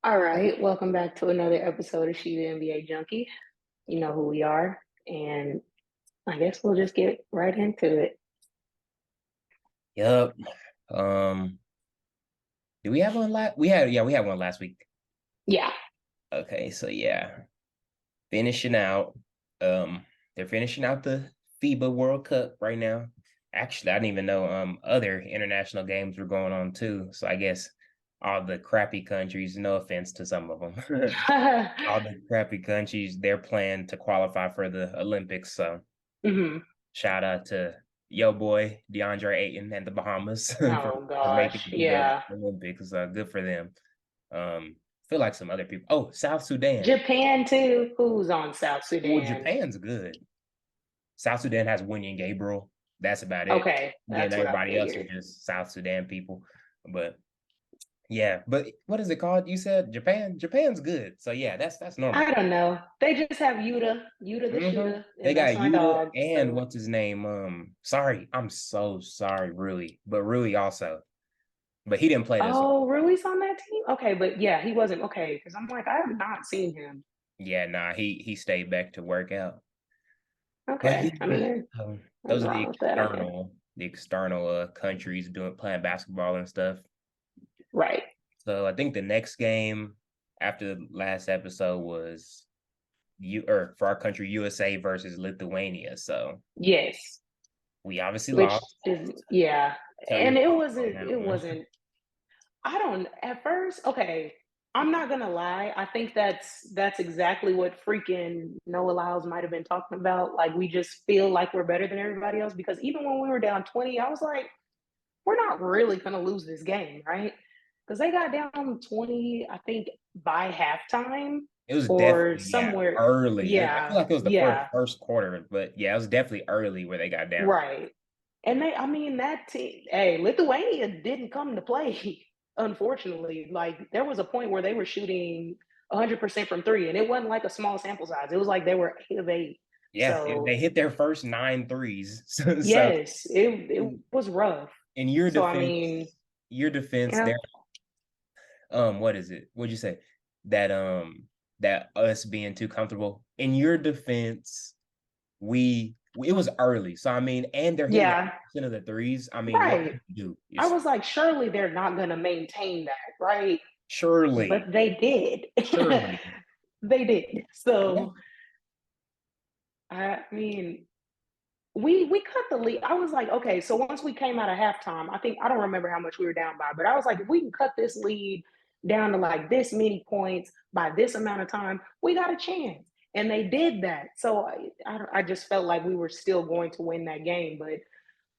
All right, welcome back to another episode of She the NBA Junkie. You know who we are, and I guess we'll just get right into it. Yep. Um, did we have one we had one last week. Yeah, Okay, so yeah, finishing out. They're finishing out the FIBA World Cup right now. Actually, I didn't even know other international games were going on too. So I guess all the crappy countries, no offense to some of them, all the crappy countries, they're playing to qualify for the Olympics. So hmm. shout out to yo boy DeAndre Ayton and the Bahamas Oh for making gosh, it to the yeah. Olympics. Good for them. Feel like some other people. Oh, South Sudan. Japan too. Who's on South Well, Sudan? Japan's good. South Sudan has Winnie and Gabriel. That's about it. Okay, Then that's what I everybody else are figured. just South Sudan people. But yeah, but what is it called? You said Japan. Japan's good. So yeah, that's normal. I don't know. They just have Yuta the Mm-hmm. shooter, They and got that's my Yuta dog. and So what's his name? Sorry, I'm so sorry, Rui, but Rui also, but he didn't play this one. oh, Rui's on that team? Okay, but yeah, he wasn't okay because I'm like, I have not seen him. Yeah, nah, he stayed back to work out. But Okay. I yeah, mean, there's nothing those are wrong with that, I guess. the external countries doing playing basketball and stuff. Right. So I think the next game after the last episode was you or for our country USA versus Lithuania. So Yes. we obviously Which lost. is yeah. Tell your And it thoughts on wasn't that it one. wasn't I don't at first, okay, I'm not gonna lie. I think that's exactly what freaking Noah Lyles might have been talking about. Like we just feel like we're better than everybody else because even when we were down 20, I was like, we're not really gonna lose this game, right? Because they got down 20, I think, by halftime It was or definitely somewhere. early. I feel Yeah, like it was the first yeah, first quarter, but yeah, it was definitely early where they got down. right. And I mean, that team, hey, Lithuania didn't come to play, unfortunately. Like, there was a point where they were shooting 100% from three, and it wasn't like a small sample size. It was like they were 8 of 8. Yeah, So, they hit their first nine threes. So yes, it was rough. in So, I mean, your defense, yeah, there what is it? What'd you say? That that us being too comfortable. In your defense, we it was early. So I mean, and they're hitting yeah, 100% of the threes. I mean, what right. can you do? I It's was like, surely they're not going to maintain that, right? surely, But they did. surely. They did. Yeah. So, I mean, we cut the lead. I was like, okay, so once we came out of halftime, I don't remember how much we were down by, but I was like, if we can cut this lead down to like this many points by this amount of time, we got a chance. And they did that. So I just felt like we were still going to win that game. But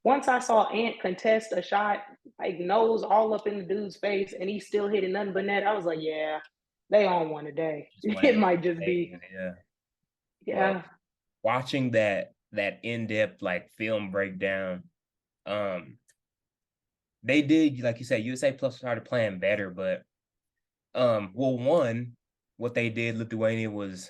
once I saw Ant contest a shot, like nose all up in the dude's face, and he's still hitting nothing but net, I was like, yeah, they on one today. Just one It of might just these be, days, yeah. But yeah, watching that in-depth like film breakdown, um, they did, like you said, USA Plus started playing better, but well, one, what they did, Lithuania was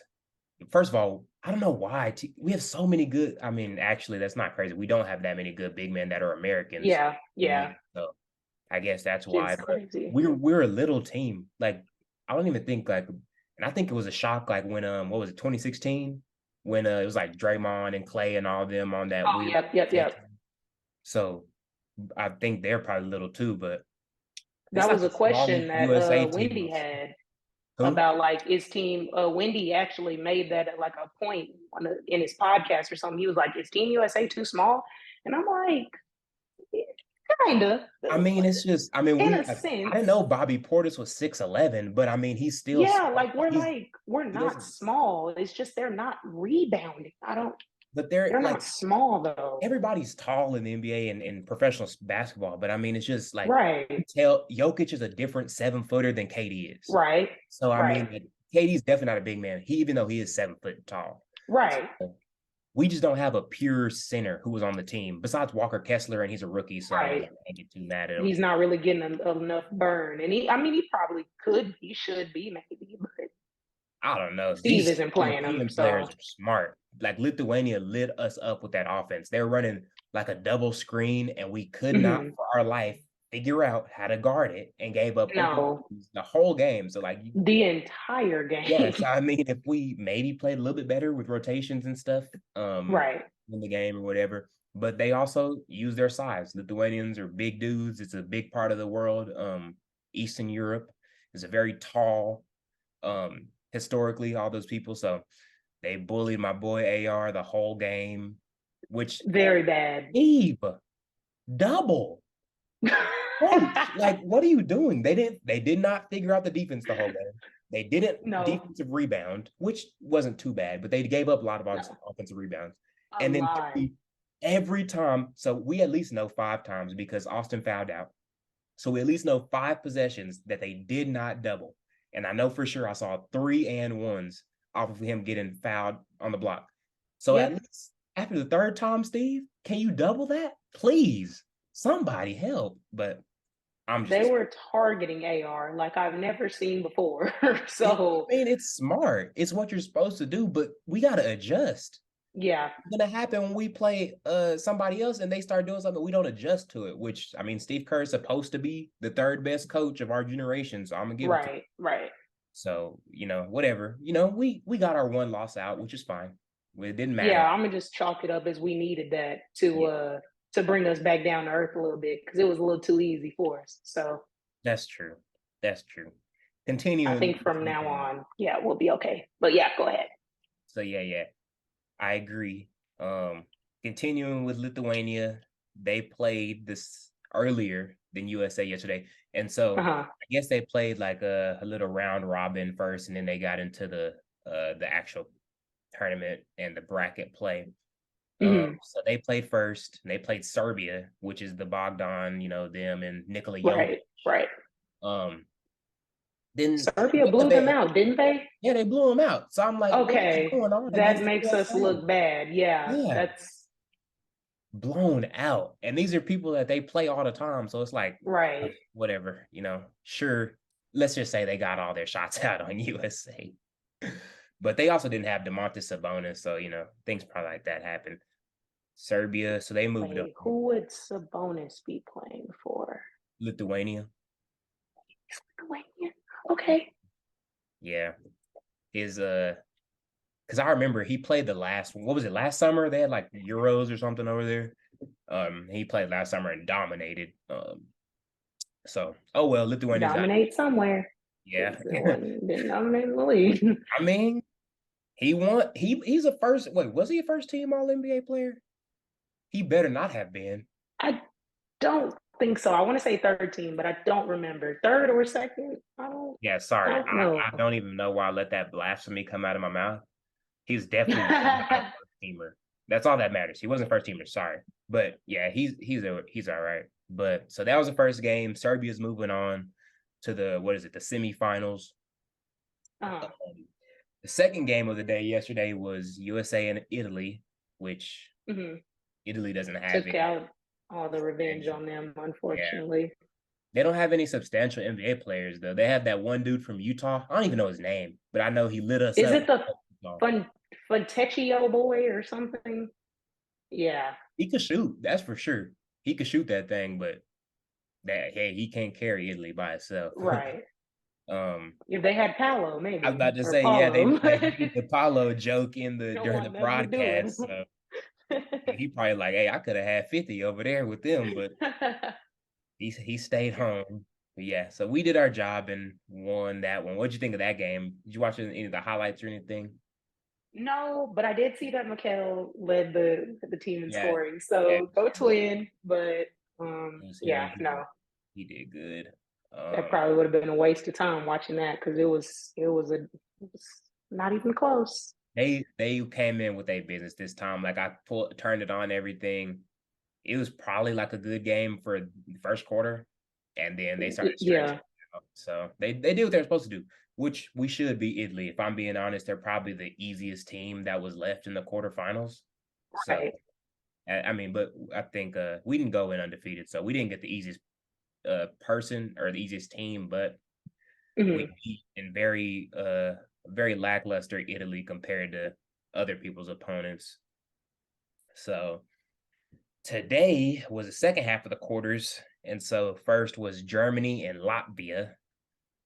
first of all, I don't know why we have so many good. I mean, actually, that's not crazy. We don't have that many good big men that are Americans yeah, in the yeah, league, so I guess that's why. just But crazy. we're a little team. Like I don't even think like, and I think it was a shock. Like when what was it, 2016, when it was like Draymond and Clay and all of them on that Oh, weird yep, yep, team. yep. So I think they're probably little too, but it's That like was the a question smallest that USA team. Wendy had Who? about like his team. Wendy actually made that at like a point in his podcast or something. He was like, "Is Team USA too small?" And I'm like, kinda, I mean, it's just, I mean, in we a like, I didn't know sense. Bobby Portis was 6'11", but I mean, he's still Yeah, small. like we're He not doesn't, small. It's just they're not rebounding. I don't. but they're They're like not small though. everybody's tall in the NBA and professional basketball, but I mean, it's just like you Right, tell Jokic is a different 7-footer than KD is. right, So I right, mean, like, KD's definitely not a big man. Even though he is 7 foot tall. right, So we just don't have a pure center who was on the team besides Walker Kessler, and he's a rookie, so I mean, right. I can't get too mad at him. He's not really getting enough burn. And I mean, he probably could, he should be maybe, but I don't know. Steve These isn't playing him. European players So, are smart. Like Lithuania lit us up with that offense. They're running like a double screen, and we could not mhm. for our life figure out how to guard it and gave up open No, the whole game. So like, the entire game. yes, I mean, if we maybe played a little bit better with rotations and stuff, Right. in the game or whatever, but they also use their size. Lithuanians are big dudes. It's a big part of the world. Eastern Europe is a very tall, historically, all those people. So they bullied my boy AR the whole game, which Very bad. Eve double. Coach, like, what are you doing? They did not figure out the defense the whole game. They didn't No, defensive rebound, which wasn't too bad, but they gave up a lot of no, offensive rebounds. a And then lot. every time, so we at least know 5 times because Austin fouled out. So we at least know 5 possessions that they did not double. And I know for sure I saw 3-and-1s off of him getting fouled on the block. So at Yep. least after the third time, Steve, can you double that? Please, somebody help. But I'm They just, were targeting AR like I've never seen before. I So, mean, it's smart. It's what you're supposed to do, but we got to adjust. yeah, It's gonna happen when we play somebody else and they start doing something we don't adjust to it. Which I mean, Steve Kerr is supposed to be the third best coach of our generation, so I'm gonna give it to him. right, right. So whatever. We got our one loss out, which is fine. It didn't matter. Yeah, I'm gonna just chalk it up as we needed that Yeah, to bring us back down to earth a little bit because it was a little too easy for us. So that's true. That's true. I Continuing. think from now on, yeah, we'll be okay. But yeah, go ahead. So yeah, I agree. Um, Continuing with Lithuania, they played this earlier than USA yesterday, and so Uh-huh. I guess they played like a little round robin first, and then they got into the actual tournament and the bracket play. Hmm. So they played first, and they played Serbia, which is the Bogdan, them and Nikola Jovic. Right, right. Um, then Serbia blew them out, didn't they? yeah, they blew them out. So I'm like, what is Okay. going on That against the makes us USA? look bad. Yeah, Yeah, that's blown out. And these are people that they play all the time. So it's like, right. whatever, sure. Let's just say they got all their shots out on USA. But they also didn't have DeMontis Sabonis. So, things probably like that happened. Serbia, so they moved up. Wait, who would Sabonis be playing for? Lithuania. Lithuania. Okay. Yeah. His because I remember he played the last one. What was it, last summer? They had like Euros or something over there. He played last summer and dominated. So oh well, Lithuania's out. Dominate somewhere. Yeah. Didn't dominate in the league. I mean, he won. He's a first. Wait, was he a first team All NBA player? He better not have been. I don't think so. I want to say third team, but I don't remember. Third or second? Yeah, I sorry. don't know. I don't even know why I let that blasphemy come out of my mouth. He's definitely not a first teamer. That's all that matters. He wasn't first teamer, sorry. But yeah, he's all right. But so that was the first game. Serbia's moving on to the the semifinals. uh, The second game of the day yesterday was USA and Italy, which hmm Italy doesn't have Took any out all the revenge substantial. on them, Yeah. unfortunately. They don't have any substantial NBA players though. They have that one dude from Utah. I don't even know his name, but I know he lit us Is up. it the Fontecchio boy or something? Yeah. He could shoot, that's for sure. He could shoot that thing, but that hey, he can't carry Italy by itself. Right. um, If they had Paolo, I was maybe, about to or say, yeah, they Paulo, used the Paulo joke don't during the want nothing to do with broadcast. So he probably like, hey, I could have had 50 over there with them, but him. he stayed home. But yeah, so we did our job and won that one. What'd you think of that game? Did you watch any of the highlights or anything? No, but I did see that Mikhail led the team in Yeah, scoring. yeah, So go twin. But yeah, yeah, no, he did good. that probably would have been a waste of time watching that because it was not even close. They came in with a business this time. Like turned it on everything. It was probably like a good game for the first quarter, and then they started stretching Yeah, it out. So they did what they're supposed to do, which we should be Italy. If I'm being honest, they're probably the easiest team that was left in the quarterfinals. So right. I mean, but I think we didn't go in undefeated, so we didn't get the easiest person or the easiest team, but we Hmm. beat in very lackluster Italy compared to other people's opponents. So today was the second half of the quarters. And so first was Germany and Latvia,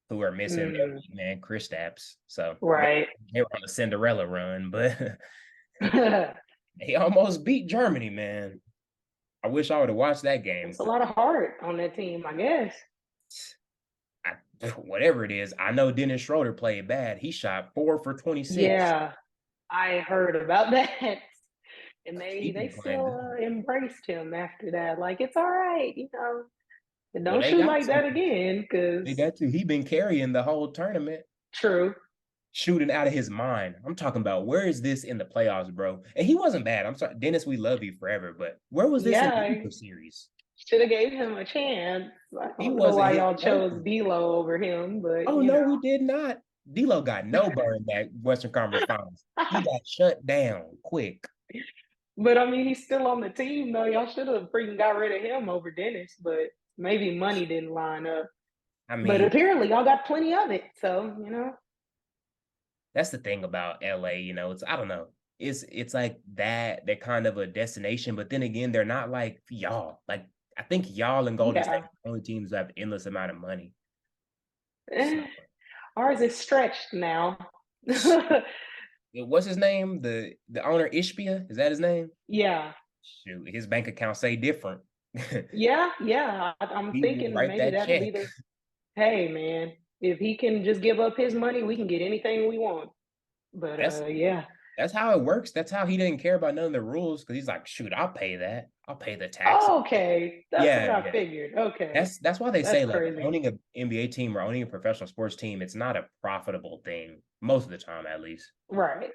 who are missing their Mm, big man Kristaps. So right. they were on a Cinderella run, but they almost beat Germany, man. I wish I would have watched that game. It's a lot of heart on that team, I guess. Whatever it is, I know Dennis Schroeder played bad. He shot 4 for 26. Yeah, I heard about that. And He they been playing still good. embraced him after that. Like, it's all right, and Well, don't they shoot got like to. that again, They because got to. He been carrying the whole tournament, true. shooting out of his mind. I'm talking about where is this in the playoffs, bro? And he wasn't bad. I'm sorry, Dennis. We love you forever, but where was this in the Yeah, Eagle series? should have gave him a chance. I He don't know wasn't why hitting y'all chose nothing. D'Lo over him, but Oh no, we did not. D'Lo got no burn that Western Conference Finals. He got shut down quick. but I mean, he's still on the team though. Y'all should have freaking got rid of him over Dennis, but maybe money didn't line up. I But mean, apparently, y'all got plenty of it. So that's the thing about LA, it's I don't know. It's like that kind of a destination, but then again, they're not like y'all. Like I think y'all and Golden State yeah. are the only teams that have endless amount of money. So Eh, ours is stretched now. what's his name? The owner Ishbia, is that his name? Yeah. Shoot, his bank account say different. Yeah, yeah. I'm He will thinking write maybe that that'll be check. the hey man. If he can just give up his money, we can get anything we want. But That's yeah. that's how it works. That's how he didn't care about none of the rules because he's like, shoot, I'll pay that. I'll pay the tax. Oh, okay. That's what Yeah, I yeah. figured. Okay. That's why they That's say like crazy. owning an NBA team or owning a professional sports team, it's not a profitable thing most of the time, at least. Right.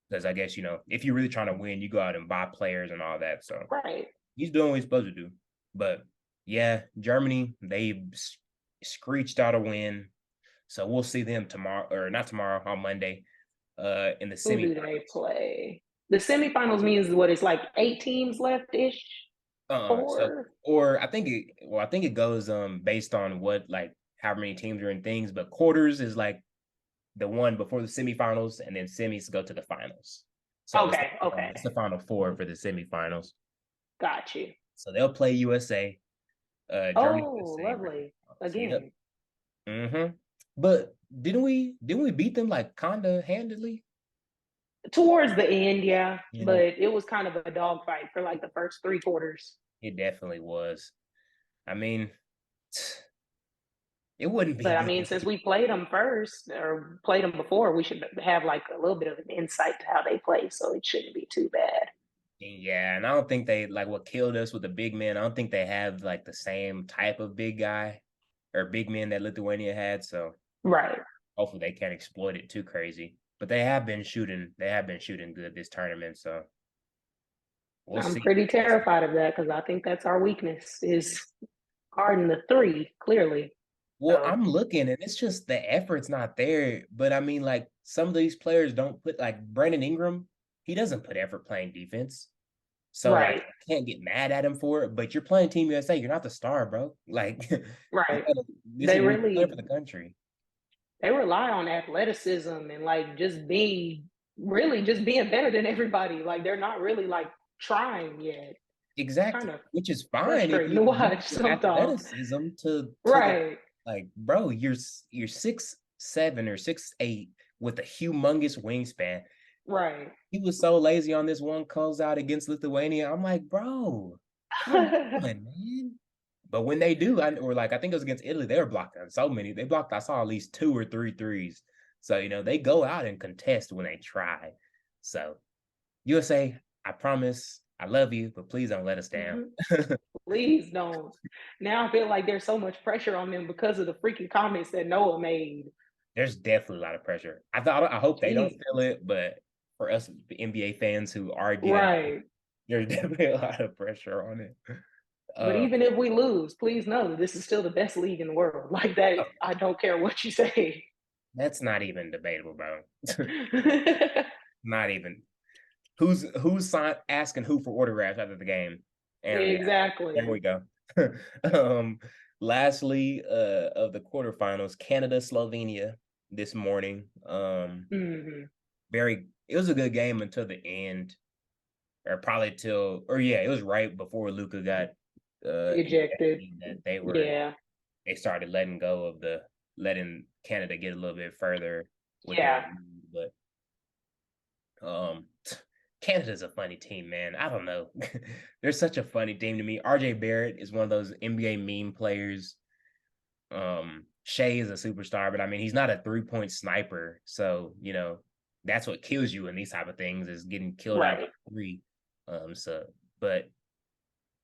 Because I guess if you're really trying to win, you go out and buy players and all that. So Right. he's doing what he's supposed to do. But yeah, Germany they screeched out a win. So we'll see them tomorrow or not tomorrow on Monday. In the Who do semifinals. they play? The semifinals means what it's like 8 teams left ish. So Four. or I think it goes based on what like how many teams are in things, but quarters is like the one before the semifinals, and then semis go to the finals. So Okay. Okay. it's the final four for the semifinals. Got you. So they'll play USA, Germany, Oh, USA. lovely. Yep. Again. Mm-hmm. But didn't we beat them like kinda handedly? Towards the end, yeah. Yeah, But it was kind of a dogfight for like the first 3 quarters. it definitely was. I mean, it wouldn't be But I good. mean, since we played them first or played them before, we should have like a little bit of an insight to how they play. So it shouldn't be too bad. Yeah, and I don't think they like what killed us with the big men. I don't think they have like the same type of big guy or big men that Lithuania had. So Right. hopefully they can't exploit it too crazy. But they have been shooting. They have been shooting good this tournament. So we'll I'm see. pretty terrified of that because I think that's our weakness is guarding the three, clearly. Well, So I'm looking and it's just the effort's not there. But I mean, like some of these players don't put like Brandon Ingram, he doesn't put effort playing defense. So like right. I can't get mad at him for it, but you're playing Team USA. You're not the star, bro. Like Right. this is They when you play for really the country. they rely on athleticism and like just being really just being better than everybody. Like they're not really like trying yet. Kind Exactly. of Which is fine if frustrating you to use watch your sometimes. athleticism to the Right. like, bro, you're 6'7" or 6'8" with a humongous wingspan. Right. He was so lazy on this one closeout against Lithuania. I'm like, bro, come on, man. But when they do, or like I think it was against Italy, they were blocking so many. They blocked, I saw at least two or three threes. So, they go out and contest when they try. So USA, I promise, I love you, but please don't let us down. Mhm. Please don't. Now I feel like there's so much pressure on them because of the freaking comments that Noah made. There's definitely a lot of pressure. I hope they don't Jeez. feel it, but for us NBA fans who argue that Right. there's definitely a lot of pressure on it. But Uh, even if we lose, please know that this is still the best league in the world. Like that, oh, I don't care what you say. that's not even debatable, bro. Not even. Who's asking who for autographs after the game? And yeah, there Exactly. we go. um, lastly, of the quarterfinals, Canada, Slovenia this morning. Hmm. It was a good game until the end, or probably till, or yeah, it was right before Luca got Ejected. that Yeah. they started letting Canada get a little bit further with their Yeah. lead, but Canada's a funny team, man. I don't know. They're such a funny team to me. RJ Barrett is one of those NBA meme players. Shea is a superstar, but I mean, he's not a 3-point sniper. So, that's what kills you in these type of things is getting killed out by Right. three. But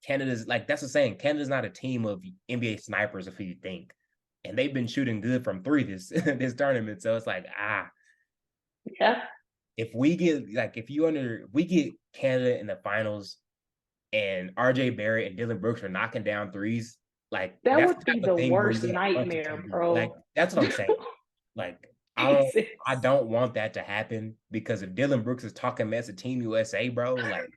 Canada's like, that's the saying. Canada's not a team of NBA snipers, if you think. And they've been shooting good from three this this tournament. So it's like, Yeah. if we get Canada in the finals and RJ Barrett and Dylan Brooks are knocking down threes, like That that's would the be type of the thing where worst you want to nightmare, KD. Like bro. that's what I'm saying. Like Jesus. I don't want that to happen because if Dylan Brooks is talking mess at Team USA, bro, like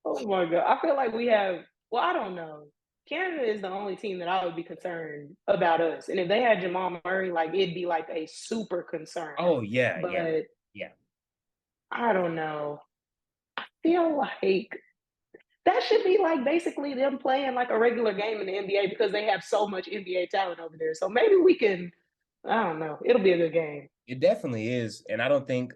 Oh my God. I feel like we have, well, I don't know. Canada is the only team that I would be concerned about us. And if they had Jamal Murray, like it'd be like a super concern. oh yeah, yeah, But yeah. I don't know. I feel like that should be like basically them playing like a regular game in the NBA because they have so much NBA talent over there. So maybe we can, I don't know. It'll be a good game. It definitely is, and I don't think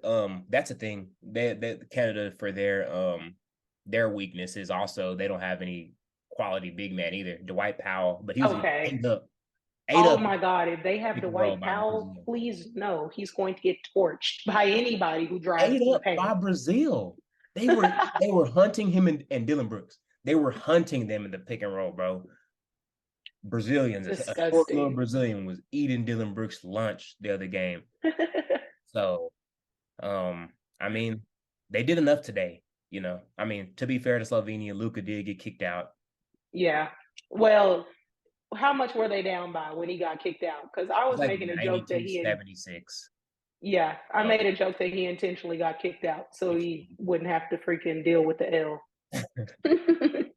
that's a thing. That Canada for their weakness is also they don't have any quality big man either. Dwight Powell, but he was Okay. ate Oh up my God. If they have pick and roll Dwight by Powell, Brazil. please no, he's going to get torched by anybody who drives Ate to the up by paint. Brazil. They were hunting him and Dylan Brooks. They were hunting them in the pick and roll, bro. Brazilians, a short little Disgusting. Brazilian was eating Dylan Brooks' lunch the other game. So, I mean, they did enough today. I mean, to be fair to Slovenia, Luka did get kicked out. Yeah. Well, how much were they down by when he got kicked out? Because I It's was like making a joke that 92-76. yeah, I Um, made a joke that he intentionally got kicked out so he wouldn't have to freaking deal with the L. did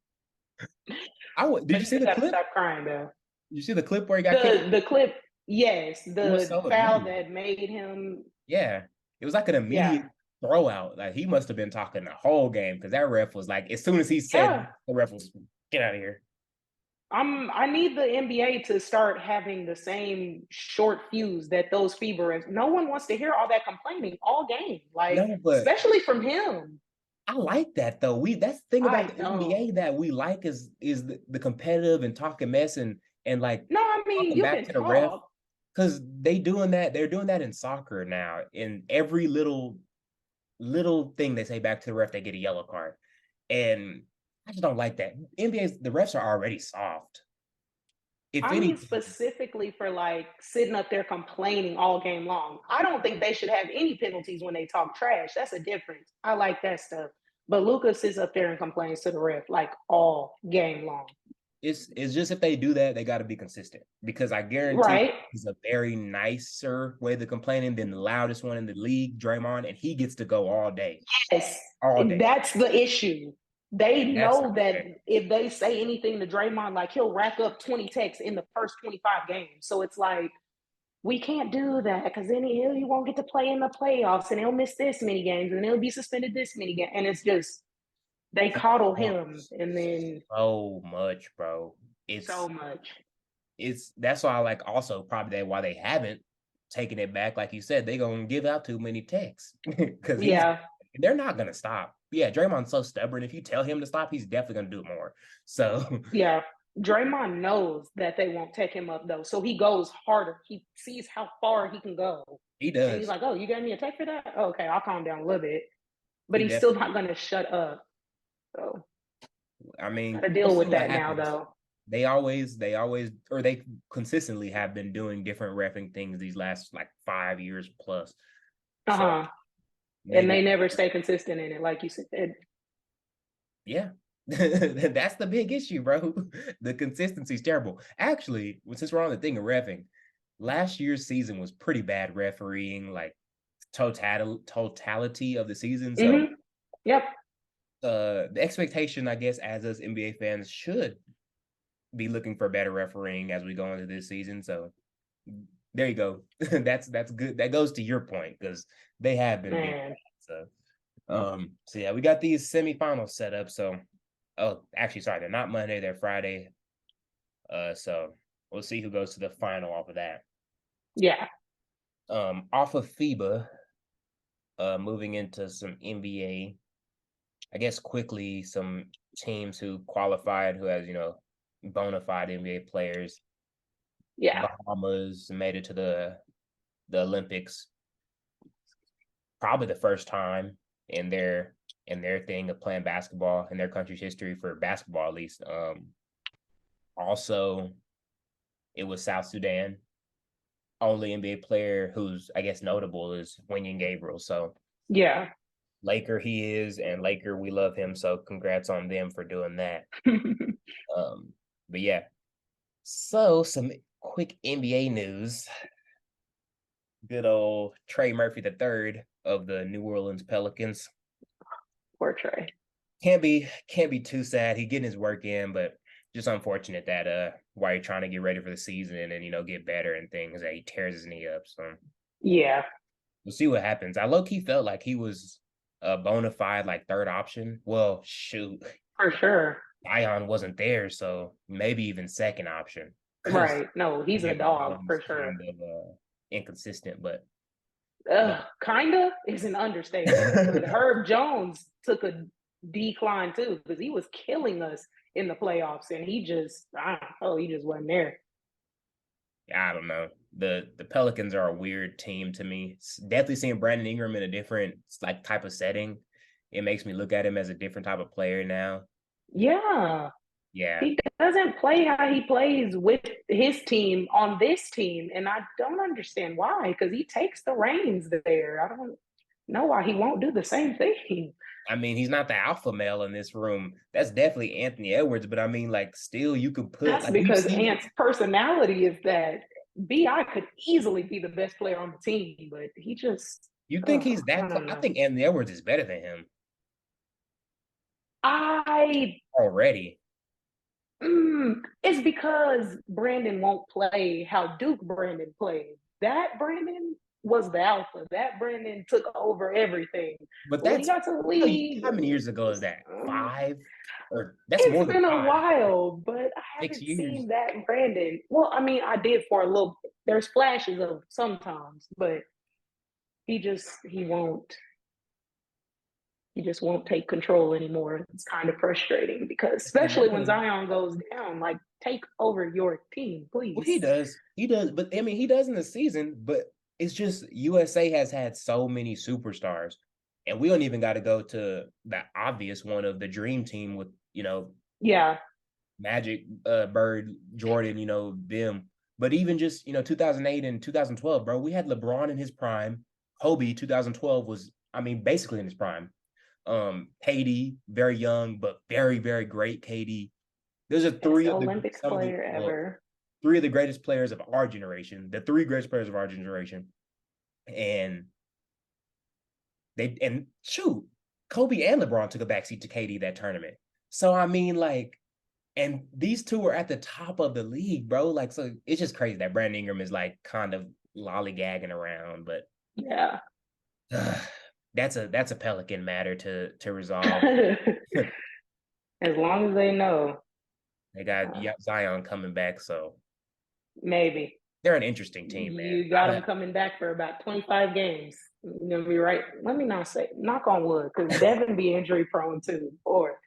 But you he see just the got to clip? stop crying though. You see the clip where he got kicked? The clip, yes, It was the so foul immediate. that made him, Yeah. It was like an yeah, immediate throw out. Like he must have been talking the whole game because that ref was like, as soon as he said yeah. the ref was get out of here. I need the NBA to start having the same short fuse that those FIBA refs. No one wants to hear all that complaining all game, like No, but especially from him. I like that though. That's the thing I about the don't. NBA that we like is the competitive and talking mess and like No, I mean talking you back can to the ref talk. because they're doing that in soccer now. In every little thing they say back to the ref, they get a yellow card. And I just don't like that. NBA's the refs are already soft. If I mean, anything, specifically for like sitting up there complaining all game long. I don't think they should have any penalties when they talk trash. That's a difference. I like that stuff. But Lucas sits up there and complains to the ref like all game long. it's just if they do that, they got to be consistent because I guarantee Right? he's a very nicer way of complaining than the loudest one in the league, Draymond, and he gets to go Yes. all day. That's the issue. They That's know that unfair. if they say anything to Draymond, like he'll rack up 20 texts in the first 25 games. So it's like, we can't do that because then he won't get to play in the playoffs and he'll miss this many games and he'll be suspended this many games. And it's just, they coddle him and then So much, bro. so It's much. it's that's why I like also probably that why they haven't taken it back. Like you said, they're gonna give out too many texts because Yeah. they're not gonna stop. Yeah, Draymond's so stubborn. If you tell him to stop, he's definitely gonna do it more. So Yeah. Draymond knows that they won't take him up though. So he goes harder. He sees how far he can go. he And he's does. like, oh, you gave me a take for that? Oh, okay, I'll calm down a little bit. But He he's still definitely. not going to shut up. So I mean, got to we'll deal see with what that now, happens. though. They consistently have been doing different refing things these last like 5 years plus. Uh So huh. And maybe, they never stay consistent in it, like you said. yeah. That's the big issue, bro. The consistency's terrible. Actually, since we're on the thing of refing, last year's season was pretty bad refereeing, like totality of the season. So Mm-hmm. Yep. the expectation, I guess, as us NBA fans should be looking for better refereeing as we go into this season. So there you go. That's good. That goes to your point because they have been being Man. so yeah, we got these semifinals set up. So Oh, actually, sorry, they're not Monday, they're Friday. So we'll see who goes to the final off of that. Yeah. Off of FIBA, moving into some NBA. I guess quickly some teams who qualified who has, bona fide NBA players. Yeah. Bahamas made it to the Olympics, probably the first time in their thing of playing basketball in their country's history for basketball at least. Also, it was South Sudan. Only NBA player who's I guess notable is Wenyan Gabriel. So Yeah. Laker he is, and Laker we love him. So congrats on them for doing that. But yeah, so some quick NBA news. Good old Trey Murphy III of the New Orleans Pelicans. Poor Trey. Can't be too sad. He getting his work in, but just unfortunate that while you're trying to get ready for the season and get better and things that he tears his knee up. So Yeah. we'll see what happens. I low key felt like he was a bona fide like third option. Well, shoot, For sure. Zion wasn't there, so maybe even second option because Right. No, he's a dog Zion was for sure. kind of inconsistent, but Kinda is an understatement. But Herb Jones took a decline too because he was killing us in the playoffs, and he just wasn't there. I don't know. The Pelicans are a weird team to me. Definitely seeing Brandon Ingram in a different like type of setting. It makes me look at him as a different type of player now. Yeah, Yeah. he doesn't play how he plays with his team on this team, and I don't understand why. Because he takes the reins there. I don't know why he won't do the same thing. I mean, he's not the alpha male in this room. That's definitely Anthony Edwards, but I mean, like, still you could put That's like you because see Ant's personality is that Bi could easily be the best player on the team, but he just you think he's I that close. don't I know. think Anthony Edwards is better than him I already. it's because Brandon won't play how Duke Brandon played. That Brandon was the alpha. That Brandon took over everything. But But when he that's got to the league, how many years ago is that? um, 5? Or that's more it's than been a 5. while, but I 6 haven't years. seen that Brandon. Well, I mean, I did for a little. There's flashes of sometimes, but he won't. He just won't take control anymore. It's kind of frustrating because, And especially when then Zion goes down, like take over your team, well, he please. does. He does. But I mean, he does in the season. But it's just USA has had so many superstars, and we don't even got to go to the obvious one of the dream team with Yeah, Magic, Bird, Jordan, them. But even just 2008 and 2012, bro, we had LeBron in his prime. Kobe 2012 was, I mean, basically in his prime. KD, very young but very very great. KD. Those are best three of the Olympics some of the player well, ever. three of the greatest players of our generation, the three greatest players of our generation. And shoot, Kobe and LeBron took a backseat to KD that tournament. So I mean, like, and these two were at the top of the league, bro. Like, so it's just crazy that Brandon Ingram is like kind of lollygagging around, but Yeah. that's a Pelican matter to resolve. As long as they know, They got uh, Zion coming back, so maybe. they're an interesting team, man. You got them coming back for about 25 games. You're gonna be right. Let me not say knock on wood, because Devin be injury prone too. Or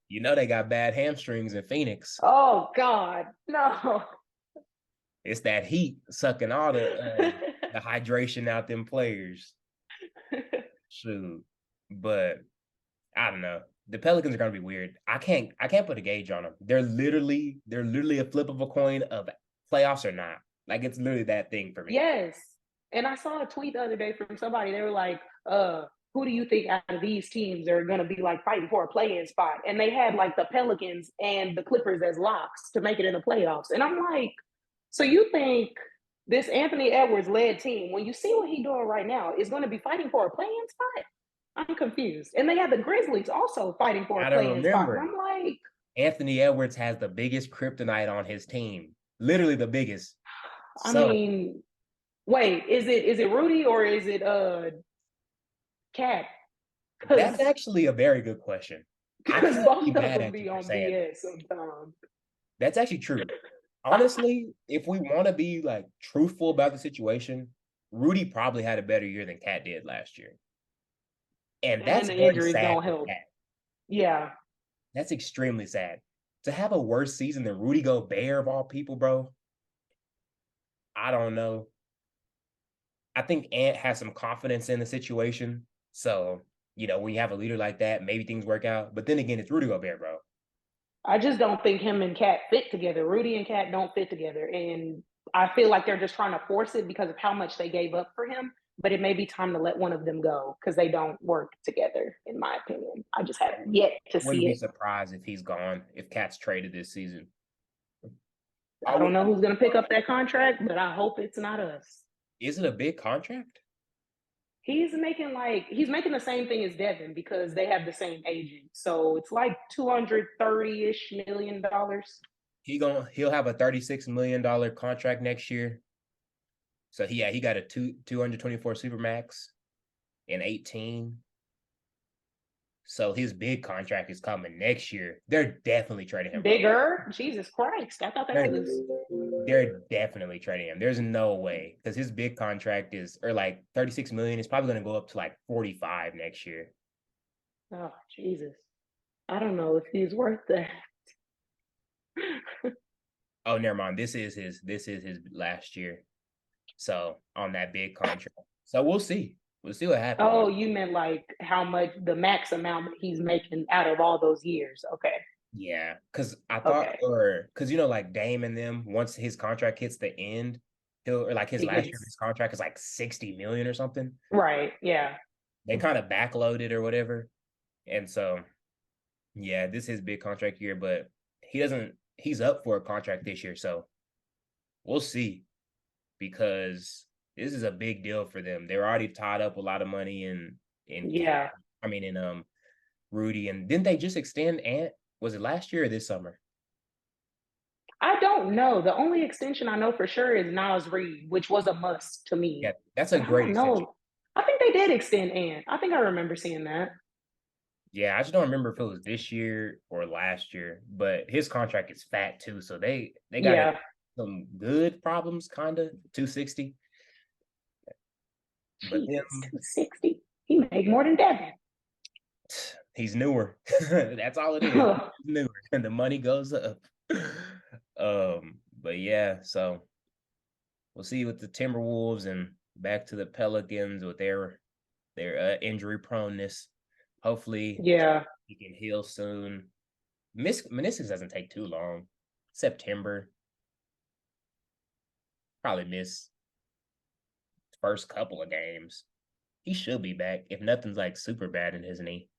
They got bad hamstrings in Phoenix. oh God, no. It's that heat sucking all the hydration out them players. Shoot, but I don't know. The Pelicans are gonna be weird. I can't put a gauge on them. They're literally a flip of a coin of playoffs or not. Like it's literally that thing for me. Yes. And I saw a tweet the other day from somebody. They were like, who do you think out of these teams are going to be like fighting for a play-in spot? And they had like the Pelicans and the Clippers as locks to make it in the playoffs. And I'm like, so you think this Anthony Edwards led team, when you see what he's doing right now, is going to be fighting for a play-in spot? I'm confused. And they have the Grizzlies also fighting for a I don't play-in spot. And remember. I'm like, Anthony Edwards has the biggest kryptonite on his team. Literally the biggest. I So mean, wait, is it Rudy or is it Cat? that's Because actually a very good question. I because can't be both of mad them at you be for on saying that. BS sometimes. That's actually true. Honestly, if we want to be like truthful about the situation, Rudy probably had a better year than Cat did last year. And And that's the very injuries sad don't for help. Cat. Yeah, That's extremely sad. To have a worse season than Rudy Gobert of all people, bro, I don't know. I think Ant has some confidence in the situation. So, when you have a leader like that, maybe things work out. But then again, it's Rudy Gobert, bro. I just don't think him and Cat fit together. Rudy and Cat don't fit together, and I feel like they're just trying to force it because of how much they gave up for him. But it may be time to let one of them go because they don't work together, in my opinion. I just have yet to Wouldn't see be it. surprised if he's gone, if Cat's traded this season. I I would. don't know who's going to pick up that contract, but I hope it's not us. Is it a big contract? He's making the same thing as Devin because they have the same agent. So it's like $230-ish million. He'll have a $36 million contract next year. So he got a 224 supermax in 18. So his big contract is coming next year. They're definitely trading him, bro. Bigger? Jesus Christ. I thought that They're, was they're definitely trading him. There's no way because his big contract is or like 36 million. It's probably going to go up to like 45 next year. oh Jesus. I don't know if he's worth that. Oh, never mind. This is his last year. So on that big contract. So we'll see. We'll see what happens. Oh, you meant like how much the max amount that he's making out of all those years. Okay. Yeah, because I thought, Okay. or because like Dame and them, once his contract hits the end, or like his He last year of gets his contract is like 60 million or something. right. Yeah. They kind of backloaded or whatever, and so yeah, this is his big contract year, but he doesn't. He's up for a contract this year, so we'll see because this is a big deal for them. They're already tied up a lot of money in Yeah. I mean in Rudy, and didn't they just extend Ant? Was it last year or this summer? I don't know. The only extension I know for sure is Nas Reed, which was a must to Yeah, me. that's a But I great don't extension. know. I think they did extend Ant. I think I remember seeing that. Yeah, I just don't remember if it was this year or last year, but his contract is fat too, so they got Yeah. some good problems, kind of 260. But Jesus, then 260. He made more than Devin. he's newer. That's all it is. He's newer, and the money goes up. But yeah, so we'll see with the Timberwolves and back to the Pelicans with their injury proneness. Hopefully, Yeah. he can heal soon. Meniscus doesn't take too long. September, probably miss first couple of games. He should be back if nothing's like super bad in his knee.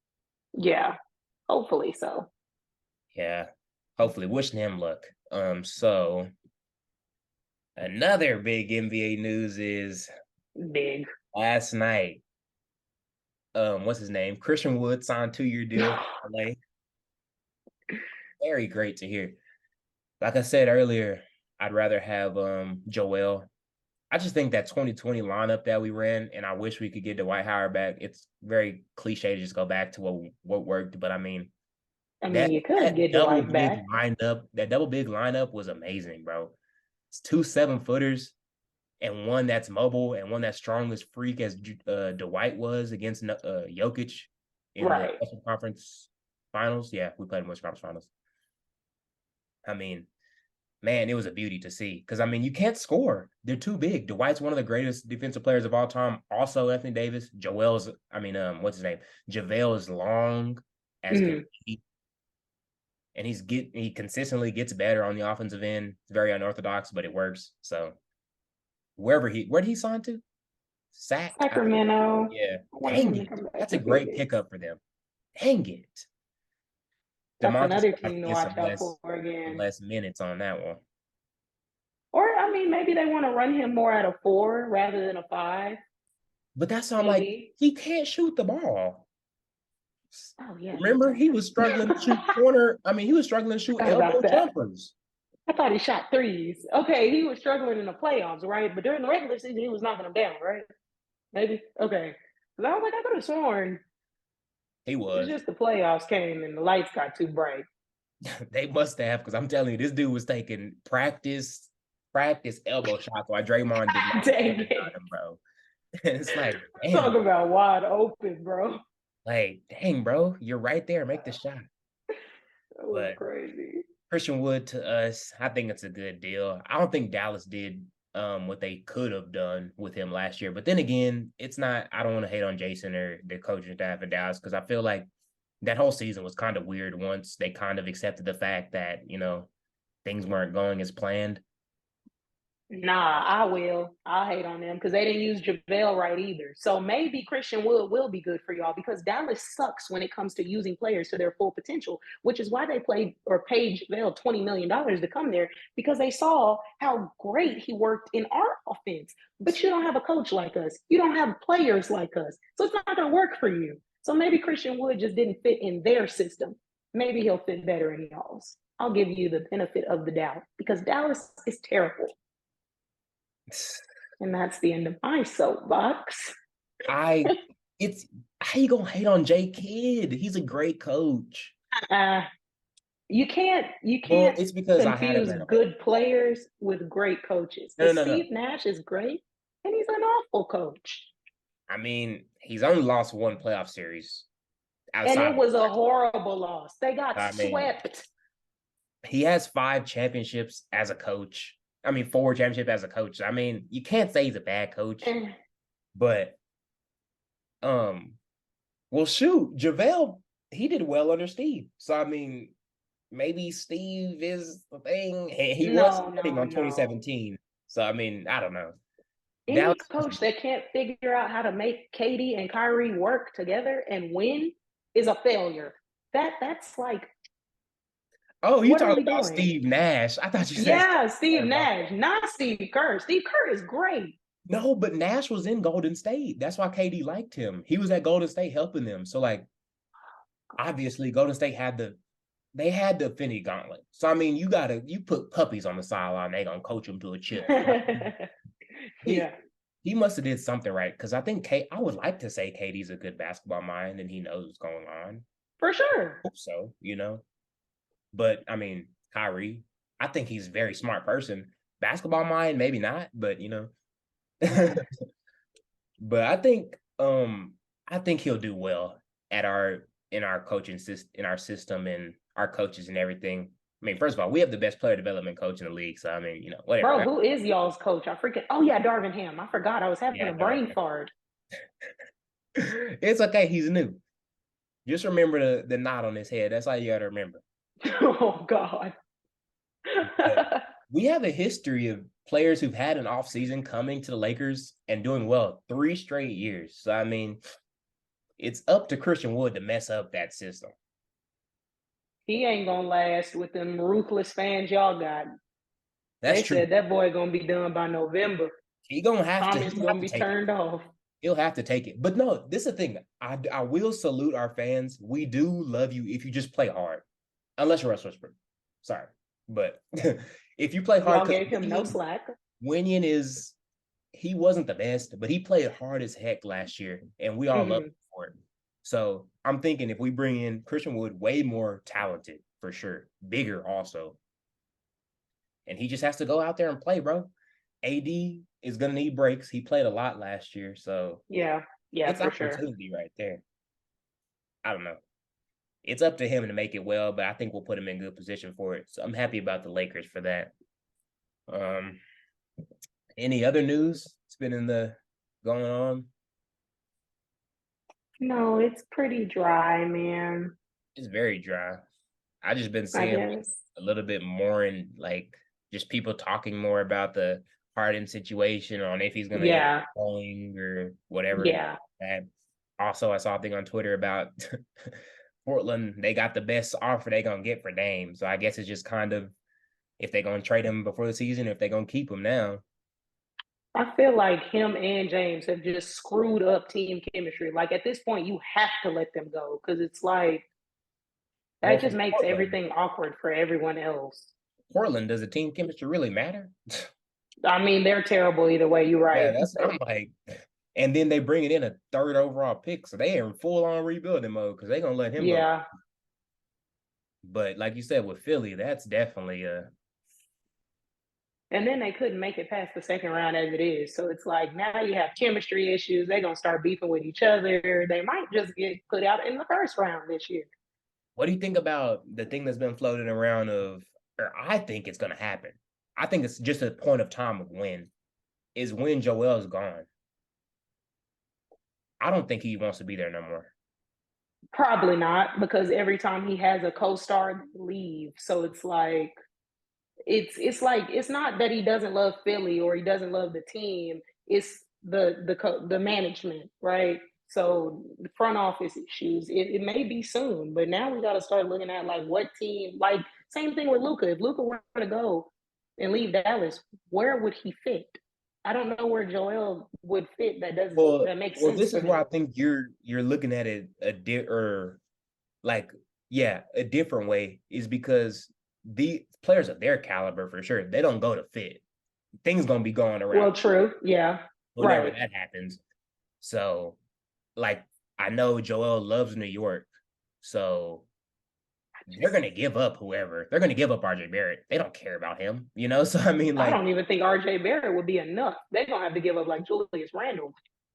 Yeah. Hopefully so. Yeah, hopefully wishing him luck. So another big NBA news is Big. last night. What's his name? Christian Wood signed 2-year deal for LA. Very great to hear. Like I said earlier, I'd rather have Joel. I just think that 2020 lineup that we ran, and I wish we could get Dwight Howard back. It's very cliche to just go back to what worked, but I mean I mean, that you could get Dwight back. that double big lineup was amazing, bro. It's 2 7-footers and one that's mobile and one that's strong as freak as Dwight was against Jokic in the Right. Western Conference Finals. Yeah, we played in Western Conference Finals. I mean, man, it was a beauty to see because I mean, you can't score. They're too big. Dwight's one of the greatest defensive players of all time. Also, Anthony Davis. What's his name? JaVale is long as can Mm. be, and he consistently gets better on the offensive end. It's very unorthodox, but it works. So where did he sign to? Sac. Sacramento. Yeah. I wanted Dang him to it. come back That's a to great Phoenix. pickup for them. Dang it. That's DeMontis another have to team to get watch some out less for again. less minutes on that one. Or I mean, maybe they want to run him more at a 4 rather than a 5. But that's how I'm like, Maybe. he can't shoot the ball. Oh yeah, that's Remember, he was struggling to shoot right. corner. I mean, he was struggling to shoot Forgot elbow about that. jumpers. I thought he shot threes. Okay, he was struggling in the playoffs, right? But during the regular season, he was knocking them down, right? Maybe. Okay. 'Cause I was like, I could have sworn. He It's was. just the playoffs came and the lights got too bright. They must have, because I'm telling you, this dude was taking practice elbow shots while Draymond did not Dang care it. about him, bro. And it's like, Talk damn, about wide open, bro. like, dang, bro, you're right there. Make the shot. That was But crazy. Christian Wood to us, I think it's a good deal. I don't think Dallas did what they could have done with him last year. But then again, it's not, I don't want to hate on Jason or the coaching staff in Dallas, because I feel like that whole season was kind of weird once they kind of accepted the fact that, things weren't going as planned. Nah, I will. I'll hate on them because they didn't use JaVale right either. So maybe Christian Wood will be good for y'all because Dallas sucks when it comes to using players to their full potential, which is why they played or paid JaVale $20 million to come there because they saw how great he worked in our offense. But you don't have a coach like us. You don't have players like us. So it's not going to work for you. So maybe Christian Wood just didn't fit in their system. Maybe he'll fit better in y'all's. I'll give you the benefit of the doubt because Dallas is terrible. And that's the end of my soapbox. I it's how you gonna hate on Jay Kidd? He's a great coach. Uh, you Well, can't it's because I had him confuse at home. good players with great coaches. No, Because no, no, no. Steve Nash is great, and he's an awful coach. I mean, he's only lost one playoff series And outside it of was a horrible loss. They got I mean, swept. he has 5 championships as a coach. I mean, 4 championships as a coach. I mean, you can't say he's a bad coach, And but um, well, shoot, JaVale, he did well under Steve. So I mean, maybe Steve is the thing. He was no, winning no, on no. 2017. So I mean, I don't know. Any Dallas. coach that can't figure out how to make Katie and Kyrie work together and win is a failure. That's like, Oh, you what are talking we about doing? Steve Nash? I thought you said Steve Yeah, Kerr. Steve My Nash, fault. not Steve Kerr. Steve Kerr is great. No, but Nash was in Golden State. That's why KD liked him. He was at Golden State helping them. So like, obviously, Golden State had the Affinity Gauntlet. So I mean, you put puppies on the sideline, they gonna coach them to a chip. So, I mean, he Yeah, he must have did something right, because I think I would like to say KD's a good basketball mind and he knows what's going on. for sure. Hope so. But I mean, Kyrie, I think he's a very smart person. Basketball mind, maybe not, but but I think he'll do well at our in our coaching system, in our system, and our coaches and everything. I mean, first of all, we have the best player development coach in the league, so I mean, Bro, whatever. who is y'all's coach? I freaking, oh yeah, Darvin Ham. I forgot. I was having Yeah, a brain Darvin. fart. It's okay. He's new. Just remember the knot on his head. That's all you got to remember. Oh God. But we have a history of players who've had an off season coming to the Lakers and doing well 3 straight years. So I mean, it's up to Christian Wood to mess up that system. He ain't gonna last with them ruthless fans y'all got. That's They true. said that boy gonna be done by November. He gonna have to. Thomas He'll have gonna to be take it. turned off. He'll have to take it. But no, this is the thing. I will salute our fans. We do love you if you just play hard, unless you're Russ Westbrook. Sorry, but if you play hard, Y'all because gave him no slack. Winion is he wasn't the best, but he played hard as heck last year, and we all love him Mhm. for it. So I'm thinking if we bring in Christian Wood, way more talented for sure, bigger also, and he just has to go out there and play, bro. AD is gonna need breaks. He played a lot last year, so Yeah, yeah, it's for sure. opportunity right there. I don't know. It's up to him to make it well, but I think we'll put him in good position for it. So I'm happy about the Lakers for that. Um, any other news? It's been in the going on. No, it's pretty dry, man. It's very dry. I just been I seeing like, guess. a little bit more and like just people talking more about the Harden situation on if he's gonna end up Yeah, going or whatever. yeah. And also, I saw a thing on Twitter about Portland. They got the best offer they gonna get for Dame. So I guess it's just kind of if they're gonna trade him before the season, if they're gonna keep him now. I feel like him and James have just screwed up team chemistry. Like at this point, you have to let them go because it's like Well, that for just makes Portland, everything awkward for everyone else. does the team chemistry really matter? I mean, they're terrible either way. You're Yeah, right, that's but I'm like, And then they bring it in a third overall pick. So they are in full on rebuilding mode because they're going to let him go. Yeah. But like you said, with Philly, that's definitely And then they couldn't make it past the second round as it is. So it's like now you have chemistry issues. They're going to start beefing with each other. They might just get put out in the first round this year. What do you think about the thing that's been floating around or I think it's going to happen. I think it's just a point of time of when Joel's gone. I don't think he wants to be there no more. Probably not, because every time he has a co-star, they leave. So it's like it's not that he doesn't love Philly or he doesn't love the team. It's the management, right? So the front office issues. It may be soon, but now we got to start looking at like what team. Like same thing with Luka. If Luka were to go and leave Dallas, where would he fit? I don't know where Joel would fit. That makes Well, sense this for is where I him. think you're looking at it a different way is because the players of their caliber for sure, they don't go to fit. Things gonna be going Well, around true. Yeah. whenever Right. that happens. So, like, I know Joel loves New York, so they're gonna give up whoever. They're gonna give up RJ Barrett. They don't care about him, you know. So I mean, I like, don't even think RJ Barrett would be enough. They're gonna have to give up like Julius Randle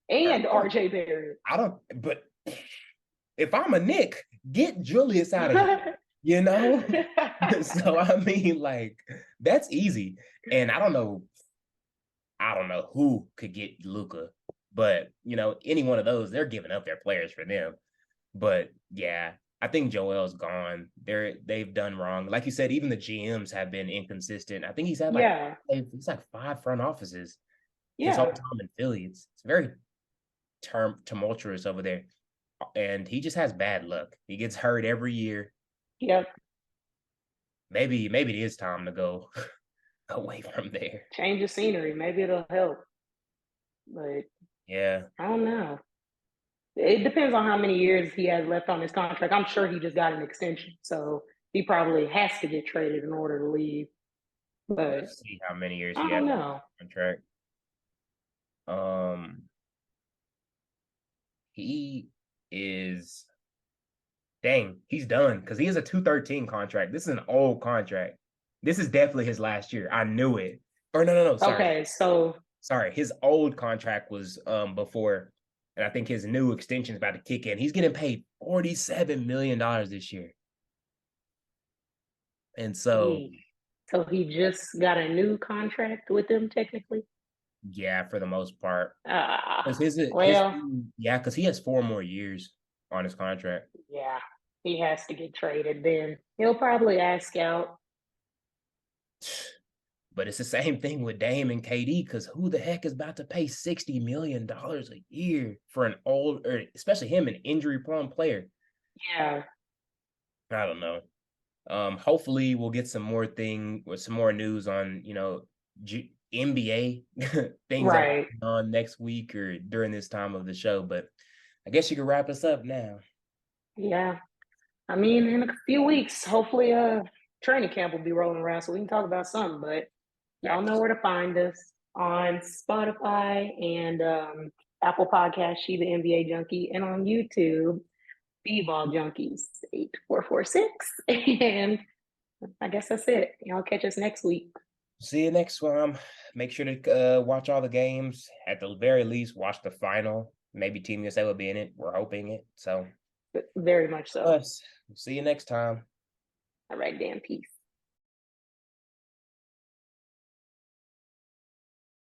and RJ Barrett. I don't. But if I'm a Nick, get Julius out of here, you know. So I mean, like, that's easy. And I don't know who could get Luka, but you know, any one of those, they're giving up their players for them. But yeah, I think Joel's gone. They've done wrong. Like you said, even the GMs have been inconsistent. I think Yeah. he's like 5 front offices his whole Yeah. time in Philly. It's very tumultuous over there. And he just has bad luck. He gets hurt every year. Yep. Maybe it is time to go away from there. Change of scenery. Maybe it'll help. But Yeah. I don't know. It depends on how many years he has left on his contract. I'm sure he just got an extension. So he probably has to get traded in order to leave. But Let's see how many years I he don't has on know. the contract. Um, he is dang, he's done because he has a 213 contract. This is an old contract. This is definitely his last year. I knew it. Or no, sorry. Okay, so Sorry. His old contract was before, and I think his new extension is about to kick in. He's getting paid $47 million this year. And so so he just got a new contract with them technically. yeah, for the most part. Because Well, because he has 4 more years on his contract. yeah, he has to get traded. Then he'll probably ask out. But it's the same thing with Dame and KD because who the heck is about to pay $60 million a year for an old, or especially him, an injury-prone player? Yeah, I don't know. Hopefully we'll get some more news on NBA things that are right. on next week or during this time of the show. But I guess you can wrap us up now. Yeah, I mean, in a few weeks, hopefully, training camp will be rolling around, so we can talk about something. But y'all know Facts. where to find us on Spotify and Apple Podcast, She the NBA Junkie, and on YouTube, B-Ball Junkies 8446. And I guess that's it. Y'all catch us next week. See you next time. Make sure to watch all the games. At the very least, watch the final. Maybe Team USA will be in it. We're hoping it. So, Very much so. us. See you next time. All right, Dan. Peace.